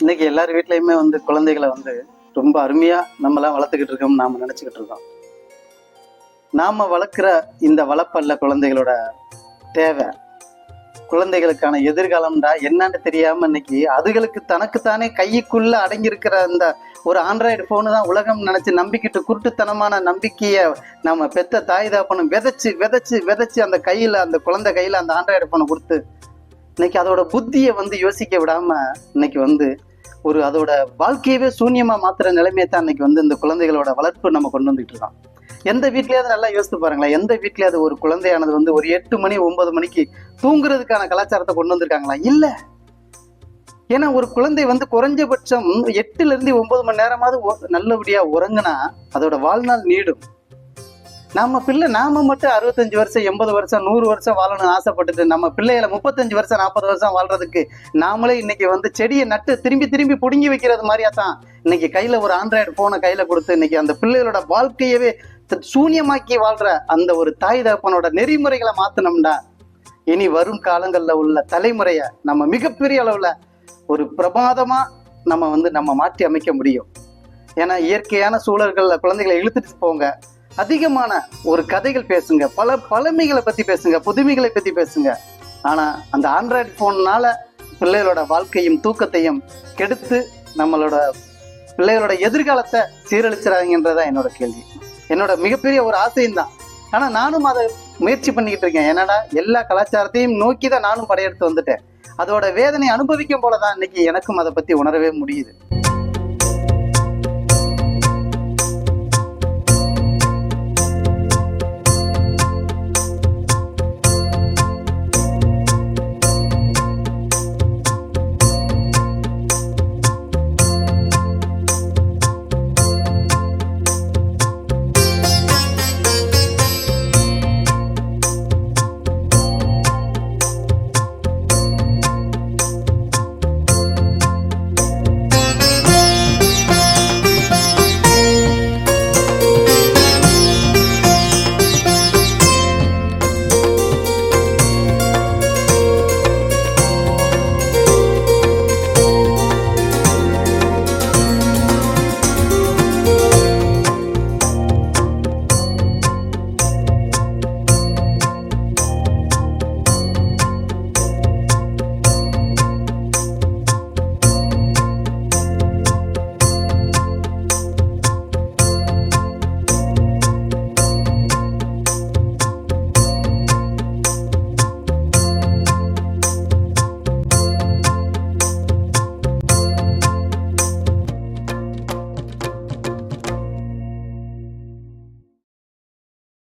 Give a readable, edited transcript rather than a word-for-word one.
இன்னைக்கு எல்லார் வீட்லயுமே குழந்தைகளை ரொம்ப அருமையா நம்மளாம் வளர்த்துக்கிட்டு இருக்கோம், நாம நினைச்சுக்கிட்டு இருக்கோம். நாம வளர்க்குற இந்த வளர்ப்பல்ல குழந்தைகளோட தேவை, குழந்தைகளுக்கான எதிர்காலம்டா என்னன்னு தெரியாம இன்னைக்கு அதுகளுக்கு தனக்குத்தானே கைக்குள்ள அடங்கி இருக்கிற அந்த ஒரு ஆண்ட்ராய்டு போனு தான் உலகம் நினைச்சு நம்பிக்கிட்டு குருட்டுத்தனமான நம்பிக்கைய நம்ம பெத்த தாய் தாப்பனும் விதைச்சு விதைச்சு விதைச்சு அந்த கையில, அந்த குழந்தை கையில அந்த ஆண்ட்ராய்டு போனை கொடுத்து இன்னைக்கு அதோட புத்தியை யோசிக்க விடாம இன்னைக்கு ஒரு அதோட வாழ்க்கையவே சூன்யமா மாத்துற நிலைமையை தான் இன்னைக்கு இந்த குழந்தைகளோட வளர்ப்பு நம்ம கொண்டு வந்துட்டு இருக்கோம். எந்த வீட்லயாவது நல்லா யோசித்து பாருங்களேன், எந்த வீட்லயாவது ஒரு குழந்தையானது ஒரு 8 மணி 9 மணிக்கு தூங்குறதுக்கான கலாச்சாரத்தை கொண்டு வந்திருக்காங்களா? இல்ல. ஏன்னா ஒரு குழந்தை குறைஞ்சபட்சம் 8 இருந்து 9 மணி நேரமாவது நல்லபடியா உறங்குனா அதோட வாழ்நாள் நீடும். நாம மட்டும் 65 வருஷம் 80 வருஷம் 100 வருஷம் வாழணும்னு ஆசைப்பட்டுட்டு நம்ம பிள்ளைகளை 35 வருஷம் 40 வருஷம் வாழ்றதுக்கு நாமளே இன்னைக்கு செடியை நட்டு திரும்பி திரும்பி புடுங்கி வைக்கிறது மாதிரியா தான் இன்னைக்கு கையில ஒரு ஆண்ட்ராய்டு போனை கையில கொடுத்து இன்னைக்கு அந்த பிள்ளைகளோட வாழ்க்கையவே சூன்யமாக்கி வாழ்ற அந்த ஒரு தாய் தகப்பனோட நெறிமுறைகளை மாத்தணும்டா இனி வரும் காலங்கள்ல உள்ள தலைமுறைய நம்ம மிகப்பெரிய அளவுல ஒரு பிரமாதமா நம்ம மாற்றி அமைக்க முடியும். ஏன்னா இயற்கையான சூழல்கள்ல குழந்தைகளை இழுத்துட்டு போங்க, அதிகமான ஒரு கதைகள் பேசுங்க, பல பழமைகளை பத்தி பேசுங்க, புதுமைகளை பத்தி பேசுங்க. ஆனா அந்த ஆண்ட்ராய்டு போன்னால பிள்ளைகளோட வாழ்க்கையும் தூக்கத்தையும் கெடுத்து நம்மளோட பிள்ளைகளோட எதிர்காலத்தை சீரழிச்சிடாங்கன்றதா என்னோட கேள்வி, என்னோட மிகப்பெரிய ஒரு ஆசையும் தான். ஆனா நானும் அதை முயற்சி பண்ணிக்கிட்டு இருக்கேன். என்னடா எல்லா கலாச்சாரத்தையும் நோக்கி தான் நானும் படையெடுத்து வந்துட்டேன். அதோட வேதனை அனுபவிக்கும் போலதான் இன்னைக்கு எனக்கும் அதை பத்தி உணரவே முடியுது.